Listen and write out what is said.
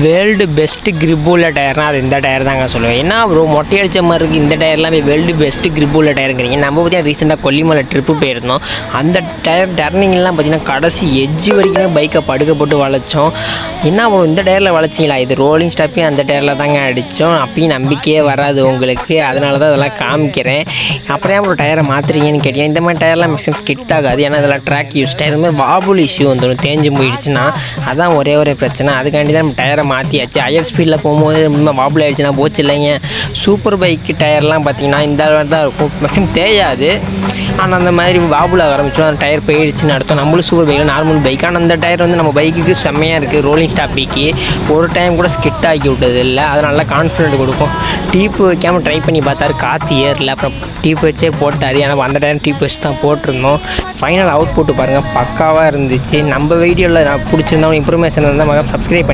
World best grip உள்ள டயர்னால் அது இந்த டயர் தாங்க சொல்லுவேன். என்ன ப்ரோ மொட்டை அடித்த மாதிரி இருக்குது இந்த டயர்லாம் வேர்ல்டு பெஸ்ட்டு கிரிப் உள்ள டயருங்கிறீங்க. நம்ம பார்த்தீங்கன்னா ரீசெண்டாக கொல்லிமலை ட்ரிப்பு போயிருந்தோம். அந்த டர்னிங்லாம் பார்த்தீங்கன்னா கடைசி எட்ஜ் வரைக்குமே பைக்கை படுக்க போட்டு வளைச்சோம். என்ன ப்ரோ இந்த டயரில் வளைச்சிங்களா? இது ரோலிங் ஸ்டாப்பையும் அந்த டயரில் தாங்க அடித்தோம். அப்பயும் நம்பிக்கையே வராது உங்களுக்கு, அதனால தான் அதெல்லாம் காமிக்கிறேன். அப்புறம் ஏன் ப்ரோ டயரை மாற்றுறீங்கன்னு கேட்டீங்கன்னா, இந்த மாதிரி டயர்லாம் மேக்ஸிமம் ஸ்கிட் ஆகாது. ஏன்னா இதெல்லாம் ட்ராக் யூஸ் டயர், இந்த மாதிரி வாபுல் இஷ்யூ வந்துடும் தேஞ்சு போயிடுச்சுன்னா. அதான் ஒரே பிரச்சனை. அதுக்காண்டி தான் நம்ம டயரை மாற்றியாச்சு. ஹையர் ஸ்பீடில் போகும்போது ரொம்ப வாபுல் ஆகிடுச்சுன்னா போச்சு இல்லைங்க. சூப்பர் பைக்கு டயர்லாம் பார்த்தீங்கன்னா இந்த தான் இருக்கும், மேக்ஸிமம் தேயாது. ஆனால் அந்த மாதிரி வாபுல் ஆரம்பிச்சோம், அந்த டயர் போயிடுச்சுன்னு அர்த்தம். நம்மளும் சூப்பர் பைக்கில் நார்மல் பைக், ஆனால் அந்த டயர் வந்து நம்ம பைக்குக்கு செம்மையாக இருக்குது. ரோலிங் ஸ்டாப்பிக்கு ஒரு டைம் கூட ஸ்கிட் ஆக்கி விட்டது இல்லை, அது நல்லா கான்ஃபிடென்ட் கொடுக்கும். டீப்பு வைக்காமல் ட்ரை பண்ணி பார்த்தாரு, காற்று ஏறல. அப்புறம் டீப் வச்சே போட்டார். ஆனால் அந்த டைம் டீப் வச்சு தான் போட்டிருந்தோம். ஃபைனல் அவுட் புட்டு பாருங்கள், பக்காவாக இருந்துச்சு. நம்ம வீடியோவில் நான் பிடிச்சிருந்தோம் இன்ஃபர்மேஷன் இருந்தால் சப்ஸ்கிரைப் பண்ணி